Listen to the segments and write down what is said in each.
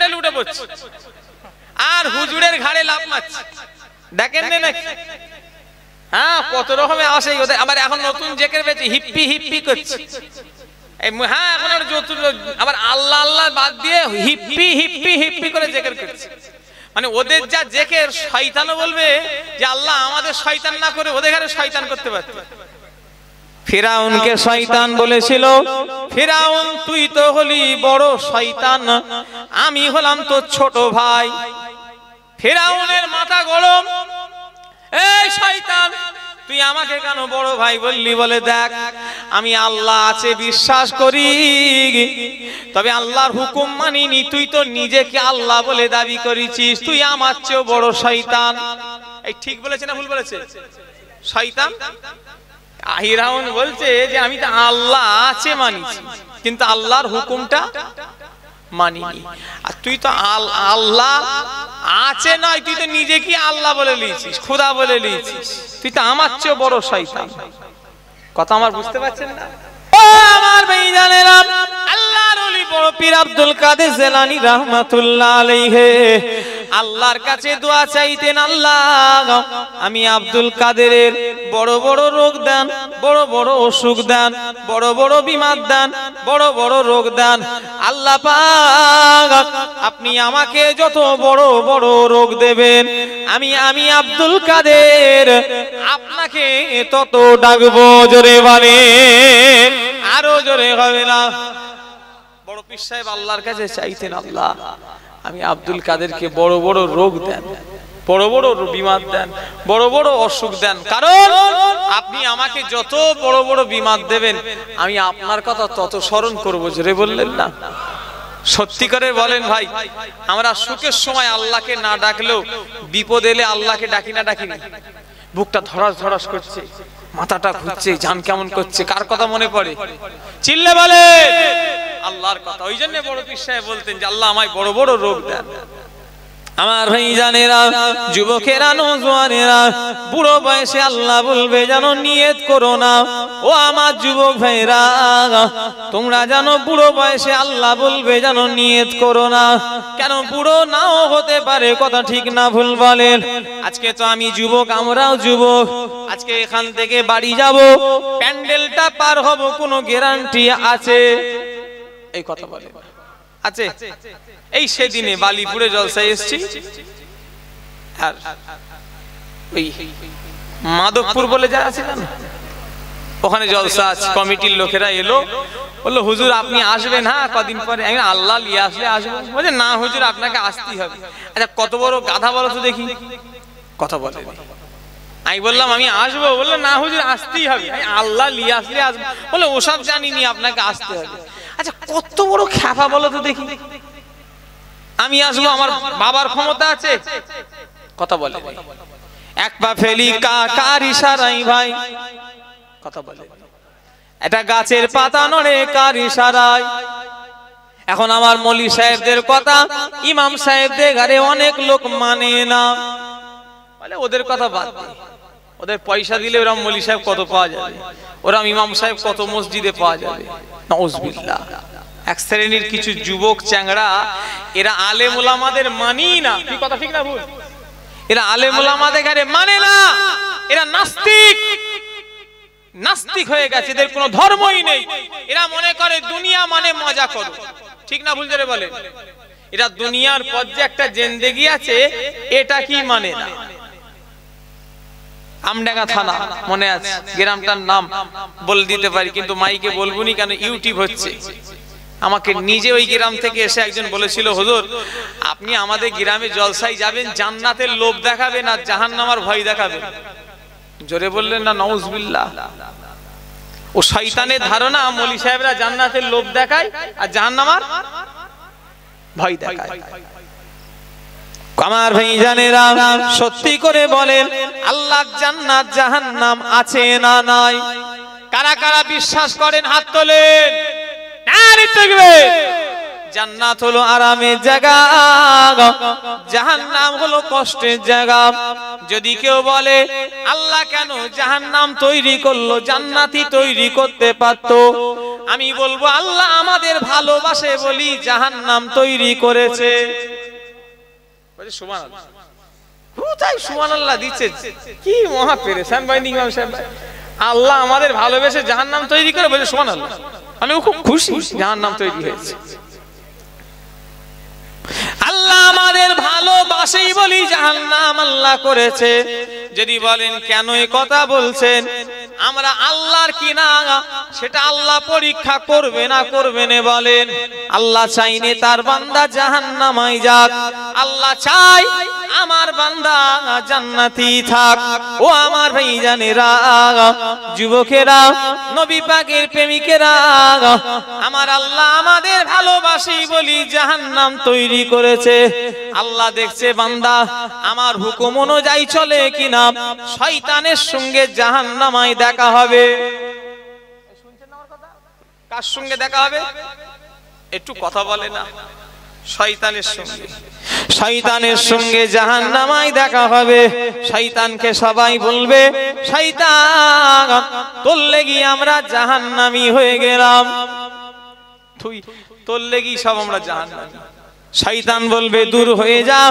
প্যান্ডেল উঠে পড়ছে আর হুজুরের ঘাড়ে লাফ মারছে, দেখেন নাকি? হ্যাঁ, কত রকমের আসে ওদের। আবার এখন নতুন জেকের বেঁচে হিপ্পি হিপ্পি করছে। হ্যাঁ, এখন আবার আল্লাহ আল্লাহ বাদ দিয়ে হিপ্পি হিপ্পি হিপ্পি করে জেকের করছে। মানে ওদের যা জেকের, শয়তানও বলবে যে আল্লাহ আমাদের শয়তান না করে ওদের ঘরে শয়তান করতে পারত। ফিরাউনকে শয়তান বলেছিল, ফিরাউন তুই তো হলি বড় শয়তান, আমি হলাম তোর ছোট ভাই। ফিরাউনের মাথা গরম, এই শয়তান তুই আমাকে কেন বড় ভাই বললি? বলে দেখ, আমি আল্লাহ আছে বিশ্বাস করি, তবে আল্লাহর হুকুম মানিনি। তুই তো নিজেকে আল্লাহ বলে দাবি করেছিস, তুই আমার চেয়েও বড় শয়তান। এই ঠিক বলেছে না ভুল বলেছে? শয়তান ফিরাউন বলছে যে আমি তো আল্লাহ আছে মানিছি, কিন্তু আল্লাহর হুকুমটা মানিনি। আর তুই তো আল্লাহ আছে নয়, তুই তো নিজেকে আল্লাহ বলে নিয়েছিস, খোদা বলে নিয়েছিস, তুই তো আমার চেয়ে বড় শয়তান। কথা আমার বুঝতে পারছেন না? ও আমার ভাইজানেরা, আল্লাহর ওলি বড় পীর আব্দুল কাদের জিলানী রাহমাতুল্লাহ আলাইহি আল্লাহর কাছে দোয়া চাইতেন, আল্লাহ আমি আব্দুল কাদেরের বড় বড় রোগ দেন, বড় বড় অসুখ দেন, বড় বড় বিমার দেন, বড় বড় রোগ দেন। আল্লাহ পাক আপনি আমাকে যত বড় বড় রোগ দেবেন, আমি আব্দুল কাদের আপনাকে তত ডাকবো। জোরে বলে, আরো জোরে হবে না? বড় পীর সাহেব আল্লাহর কাছে চাইতেন, আল্লাহ আমি আব্দুল কাদেরকে বড় বড় রোগ দেন, বড় বড় বিমার দেন, বড় বড় অসুখ দেন, কারণ আপনি আমাকে যত বড় বড় বিমার দেবেন আমি আপনার কথা তত স্মরণ করবো। জোরে বললেন না? সত্যি করে বলেন ভাই, আমরা সুখের সময় আল্লাহকে না ডাকলেও বিপদ এলে আল্লাহকে ডাকি না ডাকি না? বুকটা ধরাস ধরাস করছে, মাথাটা ঘুরছে, জান কেমন করছে, কার কথা মনে পড়ে? চিল্লে বলে আল্লাহর কথা। ওই জন্য বড় পীর সাহেব বলতেন যে আল্লাহ আমায় বড় বড় রোগ দেন। আমার ভাইজানেরা, যুবকেরা, নওজোয়ানেরা, বুড়ো বয়সে আল্লাহ বলবে জানো নিয়ত করো না। ও আমার যুবক ভাইরা, তোমরা জানো বুড়ো বয়সে আল্লাহ বলবে জানো নিয়ত করো না। কেন? বুড়ো নাও হতে পারে, কথা ঠিক না ভুল বলেন? আজকে তো আমি যুবক, আমরাও যুবক, আজকে এখান থেকে বাড়ি যাব, প্যান্ডেলটা পার হব, কোনো গ্যারান্টি আছে? এই কথা বলে আছে? এই সেদিনে বালিপুরে জলসায় এসেছি, আর ওই মাধবপুর বলে যারা ছিলেন ওখানে জলসা আছে, কমিটির লোকেরা এলো, বললো হুজুর আপনি আসবেন? হ্যাঁ, কদিন পরে। আল্লাহ নিয়ে আসলে আসবো। বলছে না হুজুর আপনাকে আসতেই হবে। আচ্ছা কত বড় গাধা বলো তো দেখি, কথা বলে। আমি বললাম আমি আসবো, বললো না হুজুর আসতেই হবে, আল্লাহ নিয়ে আসলে আসবো। বললো ওসব জানিনি, আপনাকে আসতে হবে। আচ্ছা কত বড় খ্যাপা বলো তো দেখি, আমি আসবো, আমার বাবার ক্ষমতা আছে? কথা বলে। এক পা ফেলি কার ইশারায় ভাই, কথা বলে। এটা গাছের পাতা নড়ে কার ইশারায়। এখন আমার মৌলভী সাহেবদের কথা, ইমাম সাহেবদের ঘরে অনেক লোক মানে না, বলে ওদের কথা বাদ দে, ওদের পয়সা দিলে ওরা মৌলভী সাহেব কত পাওয়া যাবে, ওরা ইমাম সাহেব কত মসজিদে পাওয়া যাবে। নাউজুবিল্লাহ। এক শ্রেণীর কিছু যুবক চ্যাংড়া, এরা আলেম ওলামাদের মানি না। কি কথা ঠিক না ভুল? এরা আলেম ওলামাদের ঘরে মানে না, এরা নাস্তিক, নাস্তিক হয়ে গেছে, এদের কোনো ধর্মই নেই। এরা মনে করে দুনিয়া মানে মজা করো। ঠিক না ভুল জোরে বলেন? এরা দুনিয়ার পর যে একটা জিন্দেগি আছে এটা কি মানে না। আমডাঙ্গা থানা মনে আছে, গ্রামটার নাম বলে দিতে পারি, কিন্তু মাইকে বলবো নি, কেন ইউটিউব হচ্ছে। আমাকে নিজে ওই গ্রাম থেকে এসে একজন বলেছিল হুজুর আপনি আমাদের গ্রামে জলসায় যাবেন, জান্নাতের লোভ দেখাবেন আর জাহান্নামের ভয় দেখাবেন। জোরে বললেন না নাউজুবিল্লাহ। ও শয়তানের ধারণা মৌলভী সাহেবরা জান্নাতের লোভ দেখায় আর জাহান্নামের ভয় দেখায়। আমার ভাইজানেরা সত্যি করে বলেন আল্লাহ জান্নাত জাহান্নাম আছে না নাই? কারা কারা বিশ্বাস করেন হাত তোলেন। জান্নাত হলো আরামের জায়গা, জাহান্নাম হলো কষ্টের জায়গা। যদি কেউ বলে আল্লাহ কেন জাহান্নাম তৈরি করলো, জান্নাতি তৈরি করতে পারতো, আমি বলবো আল্লাহ আমাদের ভালোবাসে বলি জাহান্নাম তৈরি করেছে। বলে সুবহানাল্লাহ, কোথায় সুবহানাল্লাহ দিচ্ছে, কি মহা পেরেশান ভাই ইমাম সাহেব। আল্লাহ আমাদের ভালোবেসে জাহান্নাম তৈরি করে, বলে সুবহানাল্লাহ। আমি খুব খুশি জাহান্নাম তৈরি হয়েছে। আল্লাহ আমাদের ভালোবাসেই বলি জাহান্নাম আল্লাহ করেছে। যদি বলেন কেন এই কথা বলছেন, আমরা আল্লাহর কি না সেটা আল্লাহ পরীক্ষা করবে না করবে না বলেন। আল্লাহ চাইনে তার বান্দা জাহান্নামায় যাক, আল্লাহ চাই আমার বান্দা জান্নাতি থাক। ও আমার ভাইজানেরা, যুবকেরা, নবী পাকের প্রেমিকেরা, আমার আল্লাহ আমাদের ভালোবাসি বলি জাহান্নাম তৈরি করেছে। আল্লাহ দেখছে বান্দা আমার হুকুম অনুযায়ী চলে কিনা। শয়তানের সঙ্গে জাহান্নামায় দেখা হবে। শুনছেন আমার কথা? কার সঙ্গে দেখা হবে? একটু কথা বলে না। শয়তানের সঙ্গে, শয়তানের সঙ্গে জাহান্নামায় দেখা হবে। শয়তানকে সবাই বলবে শয়তান তোর লেগি আমরা জাহান্নামী হয়ে গেলাম, তুই তোর লেগি সব আমরা জাহান্নামী। শয়তান বলবে দূর হয়ে যা,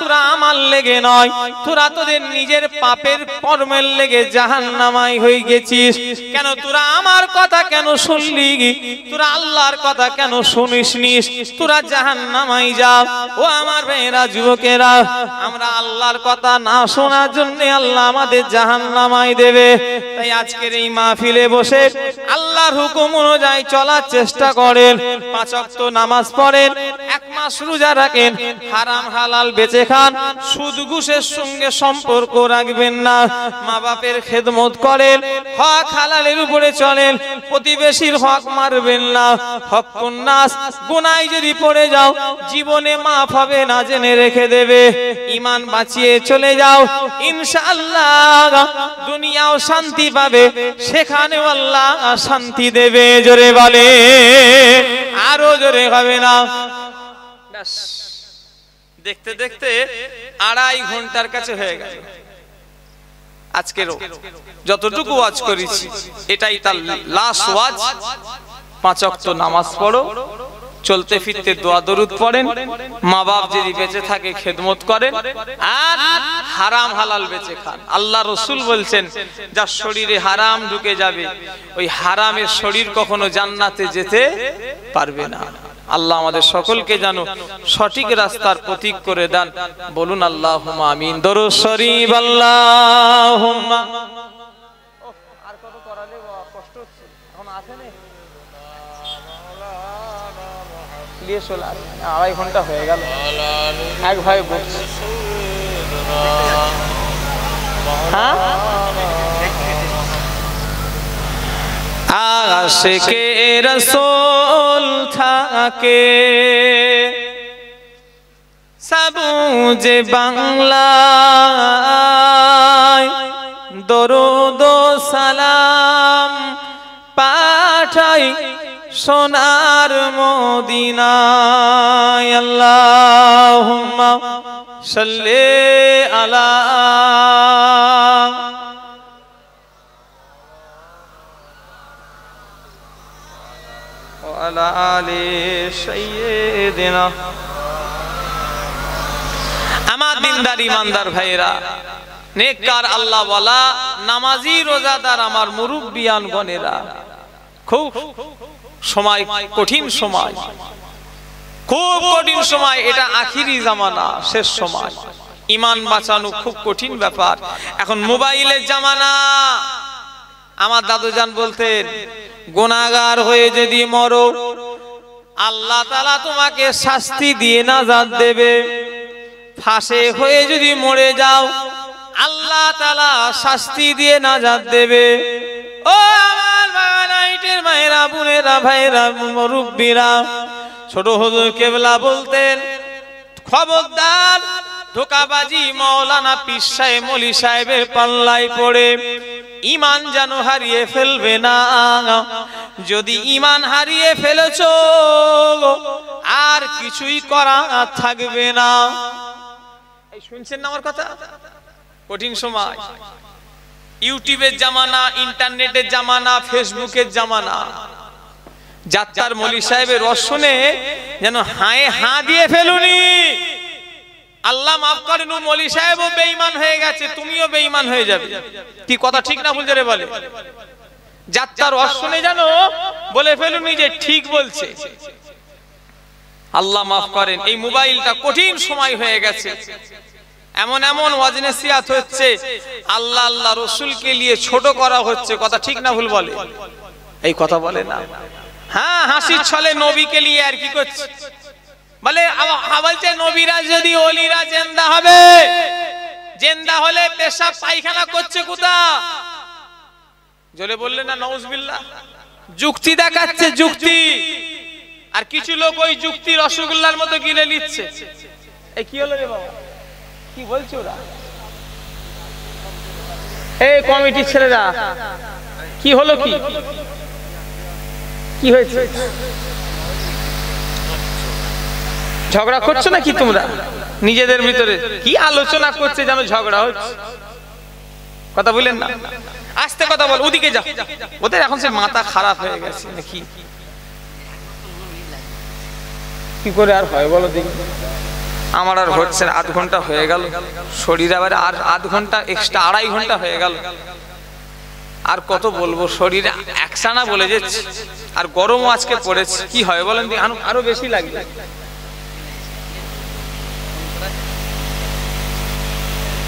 তোরা আমার লেগে নয়, তোরা তোদের নিজের পাপের কর্মের লেগে জাহান্নামাই হয়ে গেছিস। কেন তোরা আমার কথা কেন শুনলি, তোরা আল্লাহর কথা কেন শুনিসনি, তোরা জাহান্নামাই যা। ও আমার ভাইয়েরা, যুবকেরা, আমরা আল্লাহর কথা না শোনার জন্য আল্লাহ আমাদের জাহান্নামাই দেবে। তাই আজকের এই মাহফিলে বসে আল্লাহর হুকুম অনুযায়ী চলার চেষ্টা করেন। 5 ওয়াক্ত নামাজ পড়েন, 1 মাস রোজা রাখেন, হারাম হালাল বেঁচে খান, সুদ ঘুষের সঙ্গে সম্পর্ক রাখবেন না, মা বাপের খেদমত করেন, হক হালালের উপরে চলেন, প্রতিবেশীর হক মারবেন না, হক নাস গুনায় যদি পড়ে যাও জীবনে মাফ হবে না, জেনে রেখে দেবে। ঈমান বাঁচিয়ে চলে যাও, ইনশাআল্লাহ দুনিয়াও শান্তি পাবে, সেখানেও আল্লাহ শান্তি দেবে। জোরে বলে, আরো জোরে হবে না। দেখতে দেখতে 2.5 ঘন্টার কাছে হয়ে গেল। আজকেরও যতটুকু ওয়াজ করেছি এটাই তার লাস্ট ওয়াজ। 5 ওয়াক্ত নামাজ পড়ো, চলতে ফিরতে দোয়া দরুদ পড়েন, মা বাপ যদি বেঁচে থাকে খেদমত করেন, আর হারাম হালাল বেঁচে খান। আল্লাহ রসুল বলছেন যার শরীরে হারাম ঢুকে যাবে ওই হারামের শরীর কখনো জান্নাতে যেতে পারবে না। আল্লাহ আমাদের সকলকে যেন সঠিক রাস্তার প্রতীক করে দেন। বলুন আল্লাহুম্মা আমিন। দরুদ শরীফ। আল্লাহুম্মা। আর কত করালে কষ্ট হচ্ছে, এখন আছে না? 2.5 ঘন্টা হয়ে গেল। এক ভাই বলছে হ্যাঁ, আশিকে রাসূল থাকে সবুজ বাংলায়, দরুদ ও সালাম পাঠাই সোনার মদিনায়। আল্লাহুম্মা সাল্লি আলা ওয়া আলি সাইয়্যিদিনা। আমার দিনদার ইমানদার ভাইরা, নেককার আল্লাহ ওয়ালা নামাজি রোজাদার আমার মুরব্বিয়ান গণেরা, খুব সময় কঠিন সময়, খুব কঠিন সময়। এটা আখিরি জামানা, শেষ সময়। ঈমান বাঁচানো খুব কঠিন ব্যাপার। এখন মোবাইলের জামানা। আমার দাদুজান বলতেন গুনাহগার হয়ে যদি মরো আল্লাহ তাআলা তোমাকে শাস্তি দিয়ে নাজাত দেবে, ফাঁসে হয়ে যদি মরে যাও আল্লাহ তাআলা শাস্তি দিয়ে নাজাত দেবে। ও আমার বাঙালির মায়েরা, বোনেরা, ভাইরা, মুরব্বীরা, ছোট হুজুর কেবলা বলতেন খবরদার ধোঁকাবাজি মাওলানা পীর সাহেব মলি সাহেবের পাল্লায় পড়ে ঈমান যেন হারিয়ে ফেলবে না। যদি ঈমান হারিয়ে ফেলেছো আর কিছুই করা থাকবে না। এই শুনছেন না আমার কথা? কঠিন সময়। ইউটিউবের জামানা, ইন্টারনেটের জামানা, ফেসবুকের জামানা। যাত্রার মৌলী সাহেবের রস শুনে যেন হায়ে হাঁ দিয়ে ফেলুনি। আল্লাহ মাফ করেন, মৌলী সাহেবও বেঈমান হয়ে গেছে, তুমিও বেঈমান হয়ে যাবে। কি কথা ঠিক না ভুল জোরে বলে? যাত্রার রস শুনে যেন বলে ফেলুনি যে ঠিক বলছে। আল্লাহ মাফ করেন। এই মোবাইলটা কঠিন সময় হয়ে গেছে। এমন এমন ওয়াজ নসিহত হচ্ছে, আল্লাহ আল্লাহ রসুলকে নিয়ে ছোট করা হচ্ছে। কথা ঠিক না ভুল বলে? এই কথা বলে না? হ্যাঁ, হাসির ছলে নবীকে নিয়ে আর কি করছে বলে, বলছে নবীরা যদি ওলিরা জিন্দা হবে, জিন্দা হলে পেশাব পায়খানা করছে কোথা? জোরে বললে না নাউজুবিল্লাহ। যুক্তি দেখাচ্ছে, যুক্তি। আর কিছু লোক ওই যুক্তি রসগোল্লার মতো গিলে নিচ্ছে। এই কি হলো রে বাবা, কি বলছো ওরা? এই কমিটির ছেলেরা কি হলো, কি কি হয়েছে? ঝগড়া করছো নাকি তোমরা নিজেদের ভিতরে? কি আলোচনা করছে যেন ঝগড়া হচ্ছে? কথা বলেন না, আস্তে কথা বল। ওদিকে যাও, ওদের এখন সে মাথা খারাপ হয়ে গেছে নাকি? কি করে আর হয় বলো দেখি? আমার আর হচ্ছে না, 8 ঘন্টা হয়ে গেল, শরীর আবার আর 8 ঘন্টা এক্সট্রা, 2.5 ঘন্টা হয়ে গেল। আর কত বলবো, শরীরে একসানা বলে যাচ্ছে। আর গরমও আজকে পড়েছে, কি হয় বলেন? আরো বেশি লাগবে।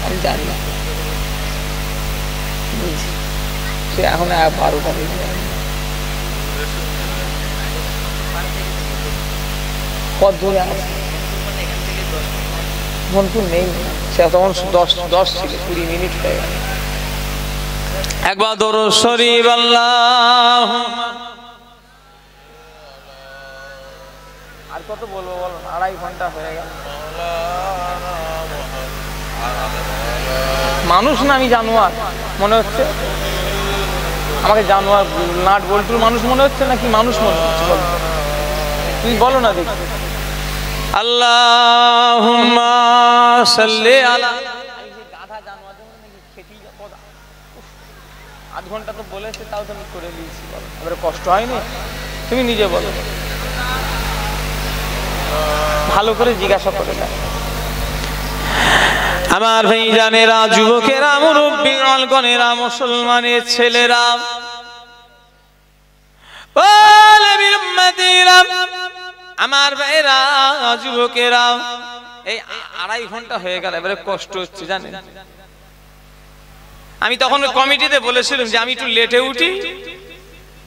আমি জানি না, সে এখন 12টা বেজে যায়। কত দূরে আছে? মনপুর নেই, সে তখন 10 ছিল, 20 মিনিট হয়ে গেল। একবার দরুদ শরীফ আল্লাহ। আর কত বলবো বলো, 2.5 ঘন্টা হয়ে গেল। মানুষ না আমি জানোয়ার মনে হচ্ছে? আমাকে জানোয়ার, নাট বল্টুর মানুষ মনে হচ্ছে নাকি মানুষ মনে হচ্ছে? তুমি বলো না দেখি। আল্লাহুম্মা সাল্লি আলা। গাধা জানোয়ার নাকি খেতেই যাবো? 8 ঘন্টা তো বলেছে, তাও তুমি করে দিয়েছি। বলো, এবারে কষ্ট হয়নি? তুমি নিজে বলো, ভালো করে জিজ্ঞাসা করে না। আমার ভাইজানেরা, যুবকেরা, মুরব্বিগণেরা, মুসলমানের ছেলেরা, আমার ভাইরা, যুবকেরা, এই 2.5 ঘন্টা হয়ে গেল, এবারে কষ্ট হচ্ছে জানেন। আমি তখন কমিটিতে বলেছিলাম যে আমি একটু লেটে উঠি,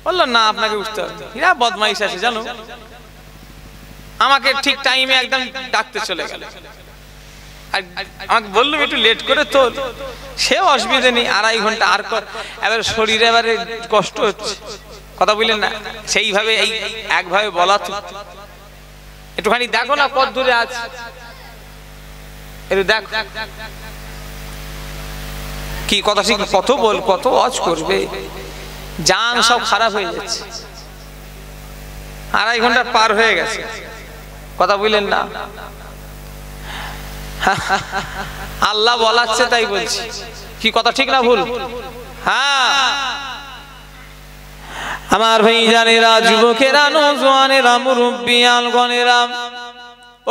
বললো না আপনাকে উঠতে হবে। এরা বদমাইশ আছে জানো, আমাকে ঠিক টাইমে একদম ডাকতে চলে গেল। আমাকে বললাম একটু লেট করে তোল, সে অসুবিধা নেই। 2.5 ঘন্টা আর এবার শরীরে এবারে কষ্ট হচ্ছে। কথা বললেন না? সেইভাবে এই একভাবে বলা তো, একটুখানি দেখো না কত দূরে আছে, একটু দেখো কি কথা। ঠিক কত বল, কত ওয়াজ করবে, জান সব খারাপ হয়ে যাচ্ছে। 2.5 ঘন্টা পার হয়ে গেছে। কথা বললেন না? আল্লাহ বলাচ্ছে তাই বলছি। কি কথা ঠিক না ভুল? হ্যাঁ, আমার ভাইজানেরা, যুবকেরা, নওজোয়ানেরা, মুরব্বিয়ানগণেরা,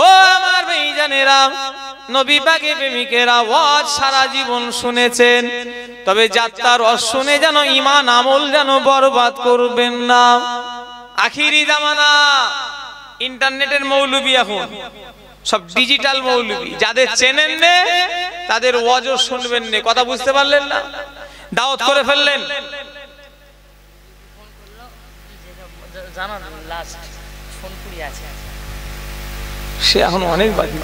ও আমার ভাইজানেরা, নবী পাকের প্রেমিকেরা, ওয়াজ সারা জীবন শুনেছেন, তবে যাত্রার রস শুনে যেন ঈমান আমল যেন বরবাদ করবেন না। আখিরি জামানা, ইন্টারনেটের মৌলবি, এখন সব ডিজিটাল মৌলবি। যাদের চেনেন না তাদের ওয়াজও শুনবেন না। কথা বুঝতে পারলেন না? দাওয়াত করে ফেললেন। সে এখন অনেক বাকি,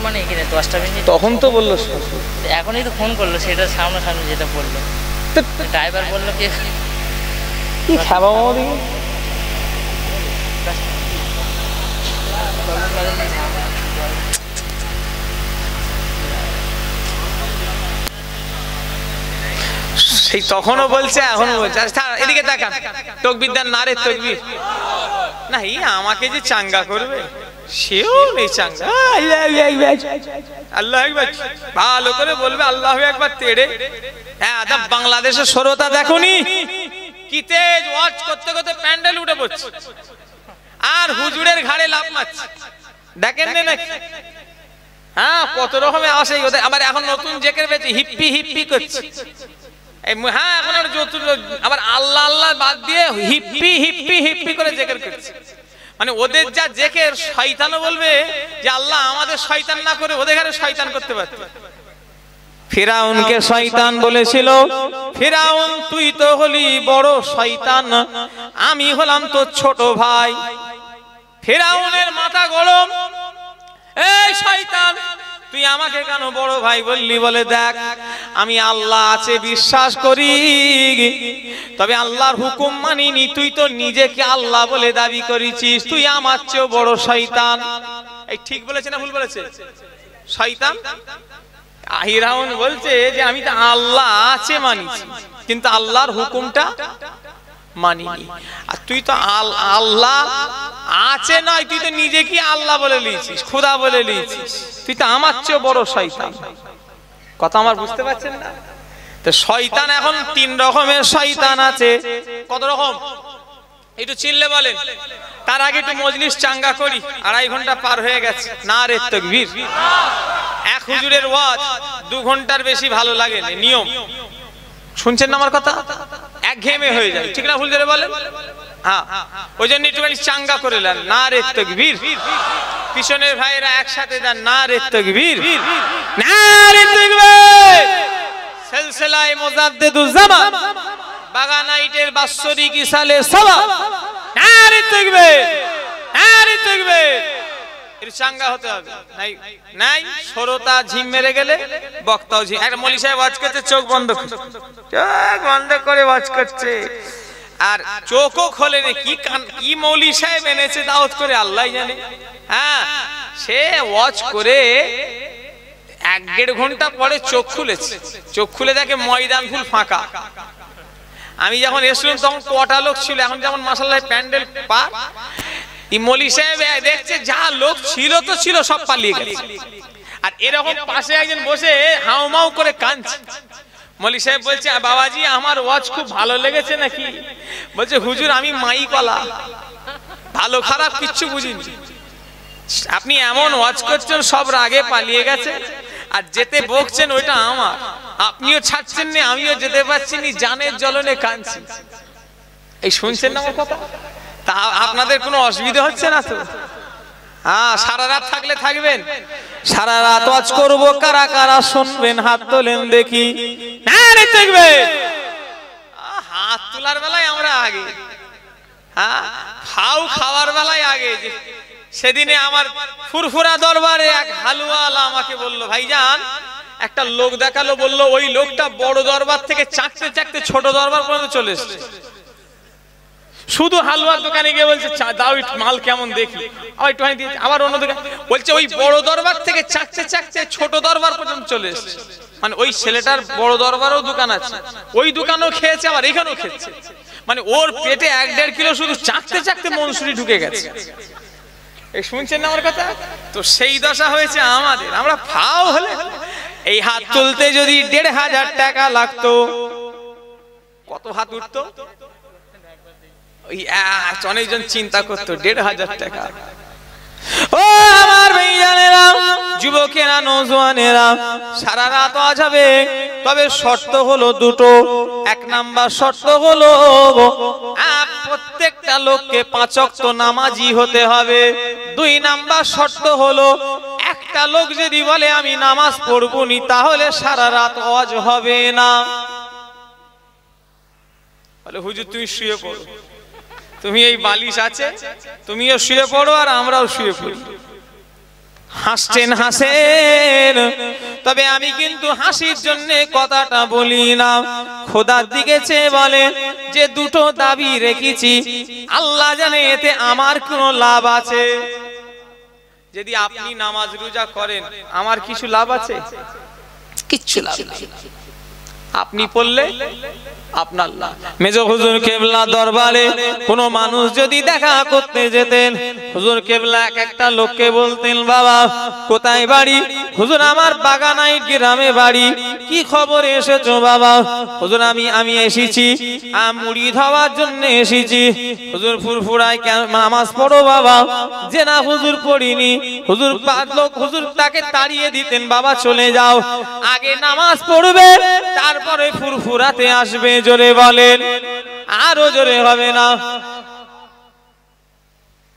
মানে এখানে 10টা মিনিট। তখন তো বললো, এখনই তো ফোন করলো, সেটা সামনাসামনি যেটা বললো। ড্রাইভার বললো কি খাবা মামা সেই তখনও বলছে, এখনো বলছে। এদিকে তাকান, তকবীর দেন, নারে তকবীর। না, আমাকে যে চাঙ্গা করবে সেও নেই চাঙ্গা। আল্লাহু আকবার ভালো করে বলবে আল্লাহু আকবার তেড়ে। হ্যাঁ আদব বাংলাদেশের শ্রোতা দেখুনি কি তেজ ওয়াজ করতে করতে প্যান্ডেল উঠে পড়ছে আর হুজুরের ঘাড়ে লাফ মারছে। দেখেন না নাকি? হ্যাঁ কত রকমের আসে ওদের। আবার এখন নতুন জেকের বেঁচে হিপ্পি হিপ্পি করছে। হ্যাঁ এখন আবার আল্লাহ আল্লাহ বাদ দিয়ে হিপ্পি হিপ্পি হিপ্পি করে জেকের করছে। মানে ওদের যা জেকের শয়তানও বলবে যে আল্লাহ আমাদের শয়তান না করে ওদের ঘরে শয়তান করতে পারত। ফিরাউনকে শয়তান বলেছিল, ফিরাউন তুই তো হলি বড় শয়তান, আমি হলাম তোর ছোট ভাই। ফিরাউনের মাথা গরম, এই শয়তান তুই আমাকে কেন বড় ভাই বললি? বলে দেখ আমি আল্লাহ আছে বিশ্বাস করি, তবে আল্লাহর হুকুম মানিনি। তুই তো নিজেকে আল্লাহ বলে দাবি করেছিস, তুই আমার চেয়েও বড় শয়তান। এই ঠিক বলেছে না ভুল বলেছে? শয়তান ফিরাউন বলছে যে আমি তো আল্লাহ আছে মানিছি কিন্তু আল্লাহর হুকুমটা মানিনি। আর তুই তো আল্লাহ আছে নয়, তুই তো নিজেকে আল্লাহ বলে লিয়েছিস, খোদা বলে লিয়েছিস, তুই তো আমার চেয়ে বড় শয়তান। কথা আমার বুঝতে পারছেন না? তো শয়তান এখন তিন রকমের শয়তান আছে। কত রকম একটু চিল্লে বলেন। তার আগে একটু মজলিস চাঙ্গা করি, 2.5 ঘন্টা পার হয়ে গেছে। নারে তাকবীর। এক হুজুরের ওয়াজ 2 ঘন্টার বেশি ভালো লাগে না, নিয়ম। শুনছেন না আমার কথা? একঘেয়েমে হয়ে যায়, ঠিক না ভুল করে বলেন? হ্যাঁ ওই জন্য একটুখানি চাঙ্গা করে নেন। নারে তাকবীর। পিছনের ভাইরা একসাথে দেন নারে তাকবীর, নারে তাকবীর। সিলসিলায়ে মুজাদ্দিদুজ জামান বাগানাইটের বাৎসরিক ইসালে সওয়াব। নারে তাকবীর, নারে তাকবীর। এর চাঙ্গা হতে হবে। নাই নাই শ্রোতা ঝিম মেরে গেলে বক্তাও ঝিম। একটা মৌলী সাহেব ওয়াজ করছে, চোখ বন্ধ করে, চোখ বন্ধ করে ওয়াজ করছে, আর চোখও খোলে রে। কি মৌলী সাহেব এনেছে দাওয়াত করে আল্লাহই জানে। হ্যাঁ সে ওয়াজ করে 1-1.5 ঘন্টা পরে চোখ খুলেছে। চোখ খুলে দেখে ময়দান ফুল ফাঁকা। আমি যখন এসেছিলাম তখন কটা লোক ছিল, এখন যেমন মাশাআল্লাহ প্যান্ডেল পার। এই মৌলী সাহেব দেখছে যা লোক ছিল তো ছিল, সব পালিয়ে গেছে। আর এরকম পাশে একজন বসে হাউমাউ করে কাঁদছে। মৌলী সাহেব বলছে বাবাজি আমার ওয়াজ খুব ভালো লেগেছে নাকি? বলছে হুজুর আমি মাইকলা, ভালো খারাপ কিচ্ছু বুঝিনি। আপনি এমন ওয়াজ করছেন সব রাগে পালিয়ে গেছে, আর যেতে বকছেন ওইটা আমার। আপনিও ছাড়ছেন না, আমিও যেতে পারছি না, জানের জ্বলনে কাঁদছি। এই শুনছেন না আমার কথা? তা আপনাদের কোনো অসুবিধা হচ্ছে না তো? হ্যাঁ সারা রাত থাকলে থাকবেন, সারা রাত ওয়াজ করব, কারা কারা শুনবেন হাত তোলেন দেখি। নারে তাকবীর। হাত তোলার বেলায় আমরা আগে, হ্যাঁ খাও খাওয়ার বেলায় আগে। সেদিনে আমার ফুরফুরা দরবারে এক হালুয়ালা আমাকে বলল, ভাইজান একটা লোক দেখালো, বলল ওই লোকটা বড় দরবার থেকে চাকতে চাকতে ছোট দরবার পর্যন্ত চলে এসেছে। শুধু হালুয়ার দোকানে গিয়ে বলছে দাও মাল কেমন দেখি, আবার অন্য দোকান বলছে ওই বড় দরবার থেকে চাকতে চাকতে ছোট দরবার পর্যন্ত চলে এসেছে। মানে ওই ছেলেটার বড় দরবারও দোকান আছে, ওই দোকানও খেয়েছে, আবার এখানেও খেয়েছে। মানে ওর পেটে 1-1.5 কিলো শুধু চাকতে চাকতে মনসুরি ঢুকে গেছে। এই শুনছেন না আমার কথা? তো সেই দশা হয়েছে আমাদের। আমরা ফাও হলে এই হাত তুলতে যদি 1,500 টাকা লাগতো, কত হাত উঠতো? অনেকজন চিন্তা করতো 1,500 টাকা। ও আমার ভাইজানেরা, যুবকেরা, নওজোয়ানেরা, সারা রাত ওয়াজ হবে, তবে শর্ত হলো দুটো। 1 নাম্বার শর্ত হলো প্রত্যেকটা লোককে 5 ওয়াক্ত নামাজি হতে হবে। 2 নাম্বার শর্ত হলো একটা লোক যদি বলে আমি নামাজ পড়বো নি, তাহলে সারা রাত ওয়াজ হবে না। বলে হুজুর তুমি শুয়ে পড়ো, তুমি এই বালিশ আছে তুমিও শুয়ে পড়ো আর আমরাও শুয়ে পড়ি। হাসছেন হাসেন, তবে আমি কিন্তু হাসির জন্য কথাটা বলি না। খোদার দিকে চেয়ে বলে যে দুটো দাবি রেখেছি, আল্লাহ জানে এতে আমার কোনো লাভ আছে। যদি আপনি নামাজ রোজা করেন আমার কিছু লাভ আছে? কিচ্ছু লাভ নেই। আপনি পড়লে আপনার মেজো হুজুর কেবলা দরবারে কোনো মানুষ যদি দেখা করতে যেতেন, হুজুর কেবলা একটা লোককে বলতেন, বাবা কোথায় বাড়ি? হুজুর আমার বাগানাই গ্রামে বাড়ি। কি খবর এসেছো বাবা? হুজুর আমি এসেছি মুড়ি খাওয়ার জন্য এসেছি। হুজুর ফুরফুরায় নামাজ পড়ো বাবা। যে না হুজুর পড়িনি। হুজুর লোক হুজুর তাকে তাড়িয়ে দিতেন, বাবা চলে যাও, আগে নামাজ পড়বে তারপরে ফুরফুরাতে আসবে। জোরে বলেন, আরো জোরে হবে না?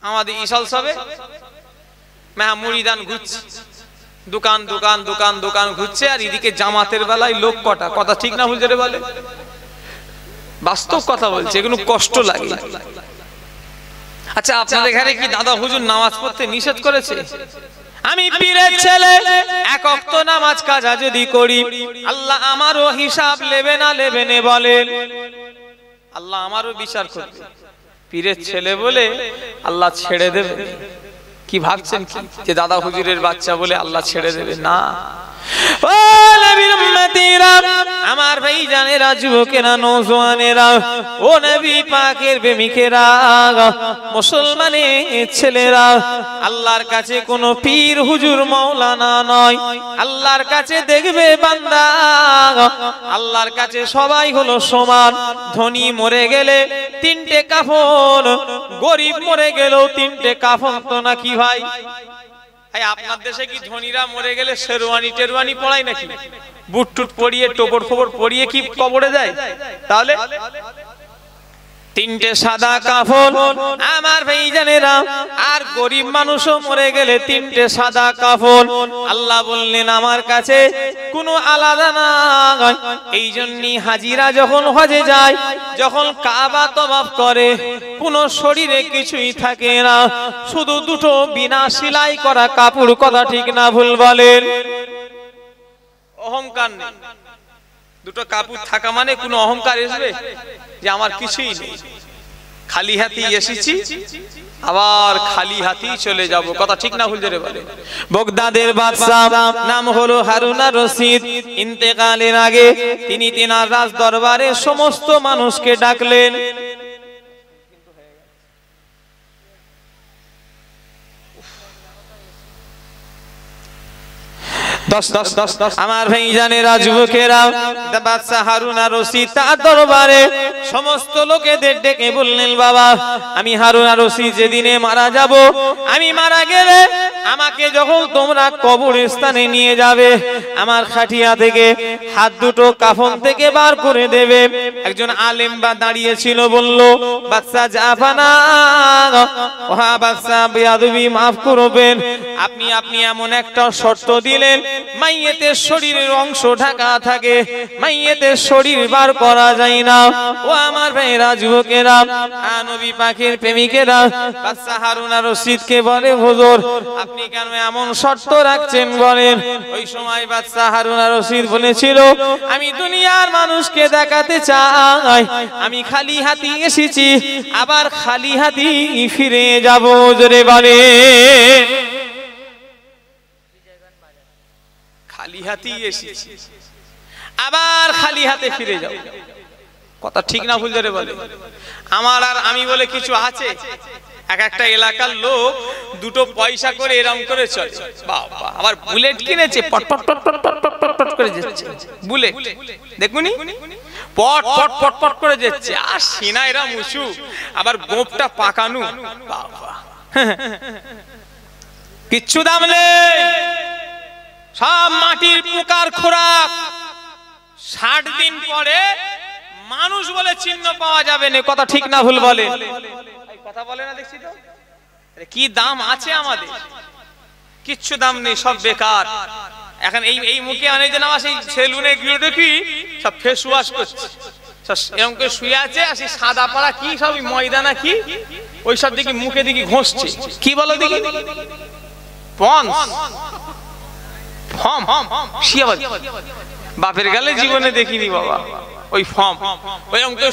আমাদের ইসাল সবে মুড়িদান ঘুরছে, দোকান দোকান দোকান দোকান ঘুরছে, আর এদিকে জামাতের বেলায় লোক কটা, কথা ঠিক না ভুল? জোরে বলে, বাস্তব কথা বলছে, এগুলো কষ্ট লাগে। আচ্ছা আপনাদের এখানে কি দাদা হুজুর নামাজ পড়তে নিষেধ করেছে? আমি পীরের ছেলে, এক ওয়াক্ত নামাজ কাজা যদি করি, আল্লাহ আমারও হিসাব নেবে না নেবে না? বলেন, আল্লাহ আমারও বিচার করবে। পীরের ছেলে বলে আল্লাহ ছেড়ে দেবে? কি ভাবছেন কি যে দাদা হুজুরের বাচ্চা বলে আল্লাহ ছেড়ে দেবে? না। ও নবীর উম্মতেরা, আমার ভাই জানেরা, যুবকেরা, নওজওয়ানেরা, ও নবী পাকের প্রেমিকেরা, মুসলমানের ছেলেরা, আল্লাহর কাছে কোনো পীর হুজুর মাওলানা নয়। আল্লাহর কাছে দেখবে বান্দা, আল্লাহর কাছে সবাই হলো সমান। ধনী মরে গেলে তিনটে কাফন, গরিব মরে গেলেও তিনটে কাফন তো নাকি ভাই? আপনার দেশে কি ধনীরা মরে গেলে শেরওয়ানি টেরওয়ানি পড়ায় নাকি? বুট টুট পরিয়ে টোপর ফোপর পরিয়ে কি কবরে দেয়? তাহলে তিনটে সাদা কাফন আমার ভাইজানেরা, আর গরিব মানুষও মরে গেলে তিনটে সাদা কাফন। আল্লাহ বললেন আমার কাছে কোনো আলাদা নাই। এই জন্যই হাজিরা যখন হজে যায়, যখন কাবা তওয়াফ করে, কোনো শরীরে কিছুই থাকে না, শুধু দুটো বিনা সেলাই করা কাপড়। কথা ঠিক না ভুল বলেন? অহংকার নেই। দুটো কাপড় থাকা মানে কোনো অহংকার আসবে যে আমার কিছুই নেই, খালি হাতি এসেছি আবার খালি হাতি চলে যাব? কথা ঠিক না ভুল? জোরে বলে। বাগদাদের বাদশা নাম হলো হারুন আর রশিদ। ইন্তেকালের আগে তিনি তিনার রাজ দরবারে সমস্ত মানুষকে ডাকলেন। আমার ভাইজানেরা, যুবকেরা, বাদশা হারুন আর রশিদ তার দরবারে সমস্ত লোকেদের ডেকে বললেন, বাবা আমি হারুন আর রশিদ যেদিনে মারা যাব, আমি মারা গেলে আমাকে যখন তোমরা কবরস্থানে নিয়ে যাবে, আমার খাটিয়া থেকে হাত দুটো কাফন থেকে বার করে দেবে। একজন আলেম বা দাঁড়িয়ে ছিল, বলল, বাদশা জাফানা, ওহা বাদশা বেয়াদবি মাফ করবেন, আপনি এমন একটা শর্ত দিলেন, মাইয়েতের শরীরের অংশ ঢাকা থাকে, মাইয়েতের শরীর বার করা যায় না। ও আমার ভাইরা, যুবকেরা, নবী পাকের প্রেমিকেরা, বাদশা হারুন আর রশিদকে বলে, হুজুর আপনি কেন এমন শর্ত রাখছেন বলেন? ওই সময় বাদশা হারুন আর রশিদ বলেছিল, আমি দুনিয়ার মানুষকে দেখাতে চাই আমি খালি হাতি এসেছি, আবার খালি হাতি ফিরে যাব। জোরে বলে, খালি হাতি এসেছি আবার খালি হাতে ফিরে যাও। কথা ঠিক না ভুল? জোরে বলে। আমার আর আমি বলে কিছু আছে? এক একটা এলাকার লোক দুটো পয়সা করে এরম করে চলে। বাবা, আবার বুলেট কিনেছে, পট পট পট পট পট পট পট করে যাচ্ছে বুলেট, দেখুনি পট পট পট পট করে যাচ্ছে। আর সিনা এরা মুছু, আবার গোপটা পাকানো। বাবা, কিচ্ছু দাম নেই, সব মাটির পোকার খোরাক। 60 দিন পরে মানুষ বলে চিহ্ন পাওয়া যাবে না। কথা ঠিক না ভুল বলে? কথা বলে না, দেখছি তো কি দাম আছে আমাদের? কিচ্ছু দাম নেই, সব বেকার। এখন এই মুখে অনেক জন আমার সেই সেলুনে গিয়ে দেখি সব ফেস ওয়াশ করছে, এরকম করে শুয়ে আছে, আর সেই সাদা পাড়া কি সব ময়দা না কি ওই সব দেখি মুখে দেখি ঘষছে। কি বলো দেখি? পন্স, ফর্ম, বাপের গালে জীবনে দেখিনি বাবা ওই ফর্ম। ওইরকম করে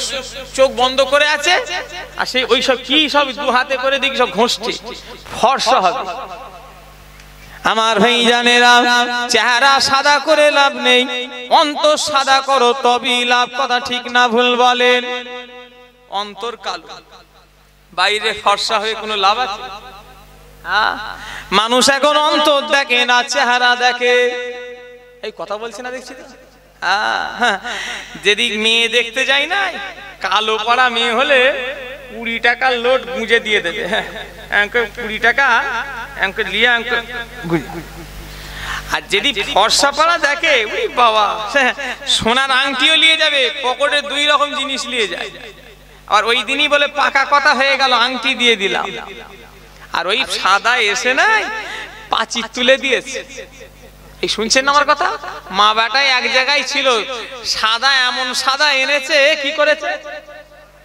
চোখ বন্ধ করে আছে, আর সেই ওই সব কি সব দু হাতে করে দেখি সব ঘষছে, ফর্সা হবে। আমার ভাইজানেরা, চেহারা সাদা করে লাভ নেই, অন্তর সাদা করো তবেই লাভ। কথা ঠিক না ভুল বলেন? অন্তর কালো, বাইরে ফর্সা হয়ে কোনো লাভ আছে? মানুষ এখন অন্তর দেখে না, চেহারা দেখে। এই কথা বলছি না, দেখছি যেদিক মেয়ে দেখতে যাই না, কালো পাড়া মেয়ে হলে 20 টাকার লোড গুঁজে দিয়ে দেবে। 20 টাকা আর যদি ফর্সা পাড়া দেখে, ওই বাবা সোনার আংটিও নিয়ে যাবে, পকেটে 2 রকম জিনিস নিয়ে যায়। আর ওই দিনই বলে পাকা কথা হয়ে গেল, আংটি দিয়ে দিলাম। আর ওই সাদা এসে নাই পাঁচির তুলে দিয়েছে। এই শুনছেন আমার কথা? মা বেটাই এক জায়গায় ছিল, সাদা এমন সাদা এনেছে, কি করেছে?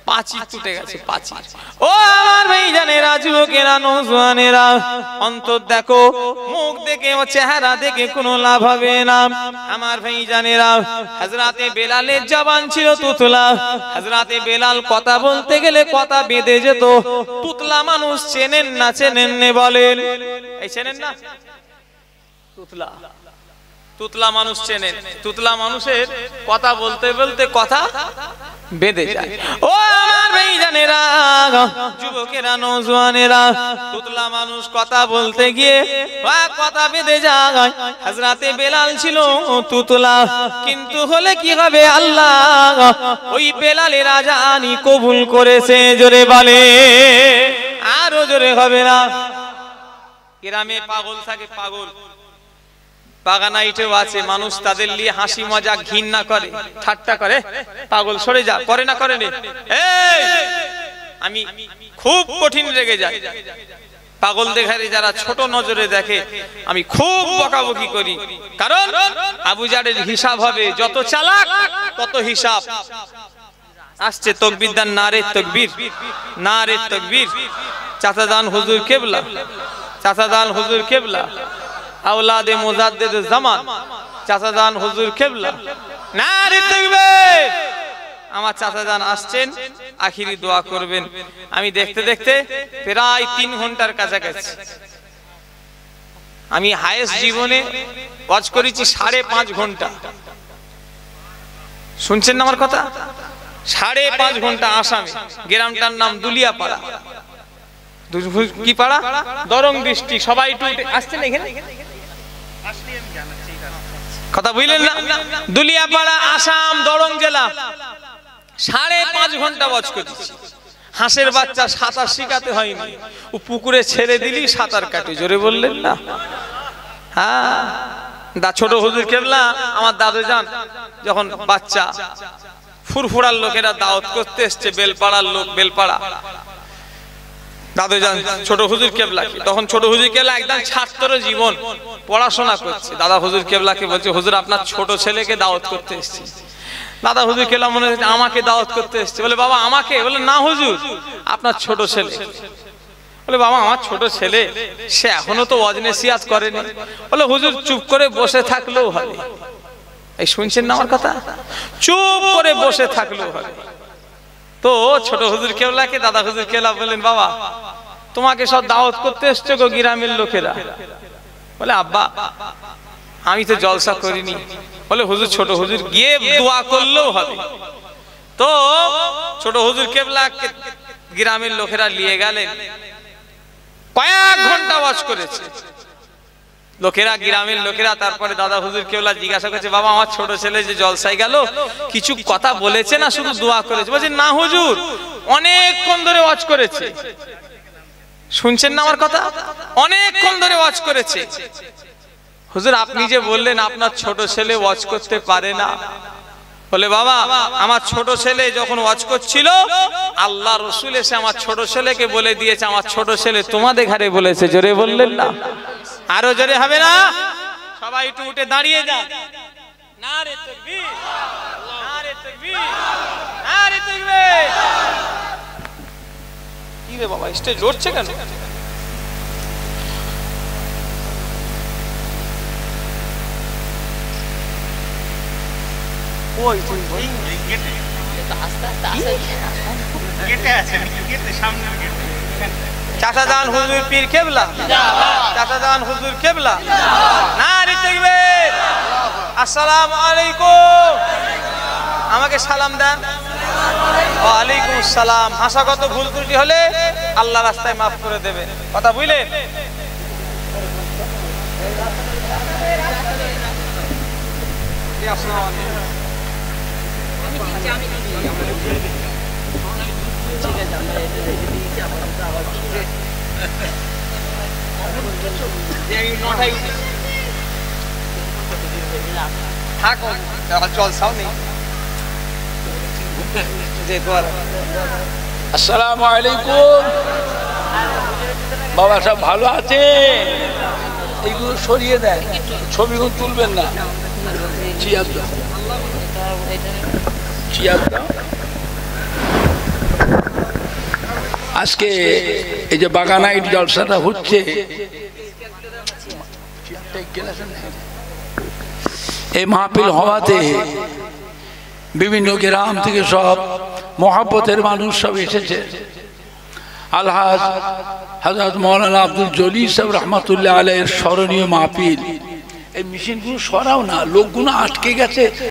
পাঁচির টুটে গেছে, পাঁচির। ও আমার ভাইজানেরা, যুবকেরা, নওজোয়ানেরা, অন্তর দেখো, মুখ দেখে ও চেহারা দেখে কোনো লাভ হবে না। আমার ভাইজানেরা, হযরতে বেলালের জবান ছিল তুতলা। হযরতে বেলাল কথা বলতে গেলে কথা বেঁধে যেত। তুতলা মানুষ চেনেন না, চেনেন না বলেন? এই চেনেন না? তুতলা, তুতলা মানুষ চেনেন? তুতলা মানুষের কথা বলতে বলতে কথা বেঁধে যায়। ও আমার ভাইজানেরা, যুবকেরা, নওজোয়ানেরা, তুতলা মানুষ কথা বলতে গিয়ে কথা বেঁধে যায়। হযরতে বেলাল ছিল তুতলা, কিন্তু হলে কি হবে? আল্লাহ ওই বেলালের আজানি কবুল করেছে। জোরে বলে, আরো জোরে হবে না? গ্রামে পাগল থাকে, পাগল বাগানাইটেও আছে, মানুষ তাদের নিয়ে হাসি মজা ঘৃণা করে, ঠাট্টা করে, পাগল সরে যা, করে না করে নে। আমি খুব কঠিন রেগে যাই পাগল দেখারে, যারা ছোট নজরে দেখে আমি খুব বকাবকি করি। কারণ আবু জারের হিসাব হবে, যত চালাক তত হিসাব। আসছে তাকবীর দান, নারে তাকবীর, নারে তাকবীর। চাচাদান হুজুর কেবলা, চাচাদান হুজুর কেবলা, আওলাদে মুজাদ্দিদ জামান, চাচাজান হুজুর কেবলা, নারে তাকবীর। আমার চাচাজান আসছেন, আখিরি দোয়া করবেন। আমি দেখতে দেখতে প্রায় 3 ঘন্টার কাছাকাছি। আমি হাইয়েস্ট জীবনে ওয়াজ করেছি 5.5 ঘন্টা। শুনছেন না আমার কথা? 5.5 ঘন্টা আসামে। গ্রামটার নাম দুলিয়াপাড়া। কি পাড়া? দরং ডিস্ট্রিক্ট। সবাই একটু আসছেন এখানে? কথা বুঝলেন না? দুলিয়াপাড়া, আসাম, দরং জেলা। 5.5 ঘন্টা ওয়াজ করেছি। হাঁসের বাচ্চা সাঁতার শিখাতে হয়নি, ও পুকুরে ছেড়ে দিলি সাঁতার কাটে। জোরে বললেন না? হ্যাঁ, ছোট হুজুর কেবলা, আমার দাদু যান যখন বাচ্চা, ফুরফুরার লোকেরা দাওয়াত করতে এসছে, বেলপাড়ার লোক, বেলপাড়া দাদু যান ছোট হুজুর কেবলাকে। তখন ছোট হুজুর কেবলা একদম ছাত্র জীবন, পড়াশোনা করছে। দাদা হুজুর কেবলাকে বলছে, হুজুর আপনার ছোট ছেলেকে দাওয়াত করতে এসেছি। দাদা হুজুর কেবলা মনে হচ্ছে আমাকে দাওয়াত করতে এসেছে। বলে, বাবা আমাকে? বলে, না হুজুর, আপনার ছোট ছেলে। বলে, বাবা আমার ছোট ছেলে, সে এখনো তো ওয়াজ নসিহত করেনি। বলে, হুজুর চুপ করে বসে থাকলেও হবে। এই শুনছেন না আমার কথা? চুপ করে বসে থাকলেও হবে। তো ছোট হুজুর কেবলাকে দাদা হুজুর কেবলা বললেন, বাবা তোমাকে সব দাওয়াত করতে এসছে গো গ্রামের লোকেরা। বলে, আব্বা আমি তো জলসা করিনি। বলে, হুজুর ছোট হুজুর গিয়ে দোয়া করলেও হবে। তো ছোট হুজুর কেবলাকে গ্রামের লোকেরা নিয়ে গেলেন। কয়েক ঘন্টা ওয়াজ করেছে লোকেরা, গ্রামের লোকেরা। তারপরে দাদা হুজুর কেবলা জিজ্ঞাসা করছে, বাবা আমার ছোট ছেলে যে জলসায় গেল, কিছু কথা বলেছে না শুধু দোয়া করেছে? বলছে, না হুজুর অনেকক্ষণ ধরে ওয়াজ করেছে। শুনছেন না আমার কথা? অনেকক্ষণ ধরে ওয়াজ করেছে। হুজুর আপনি যে বললেন আপনার ছোট ছেলে ওয়াজ করতে পারে না। বলে, বাবা আমার ছোট ছেলে যখন ওয়াজ করছিল, আল্লাহ রাসূল এসে আমার ছোট ছেলেকে বলে দিয়েছে, আমার ছোট ছেলে তোমাদের ঘরে বলেছে। জোরে বললেন না? আরো জোরে হবে না? সবাই একটু উঠে দাঁড়িয়ে যান। নারে তাকবীর, নারে তাকবীর, নারে তাকবীর। কি রে বাবা, স্টেজ লড়ছে কেন? ওই তুই গেটে, আস্তে আস্তে গেটে আছে, গেটে সামনের গেটে। চাচা জান হুজুর পীর কেবলা, চাচা জান হুজুর কেবলা, নারে তাকবীর। আসসালামু আলাইকুম, আমাকে সালাম দেন। ওয়ালাইকুম আসসালাম। ভাষাগত ভুল ত্রুটি হলে আল্লাহ রাস্তায় মাফ করে দেবে, কথা বুঝলেন? আসসালামু আলাইকুম। বাবা সব ভালো আছে? এইগুলো সরিয়ে দেন, ছবিগুলো তুলবেন না। আজকে এই যে বাগানাইট জলসাটা হচ্ছে, এই মাহফিল হওয়াতে বিভিন্ন গ্রাম থেকে সব মহাব্বতের মানুষ সব এসেছে। আলহাজ হযরত মাওলানা আব্দুল জলিল সাহেব রহমাতুল্লাহ আলাইহির স্মরণীয় মাহফিল। এই মেশিনগুলো সরাও না, লোকগুলো আটকে গেছে।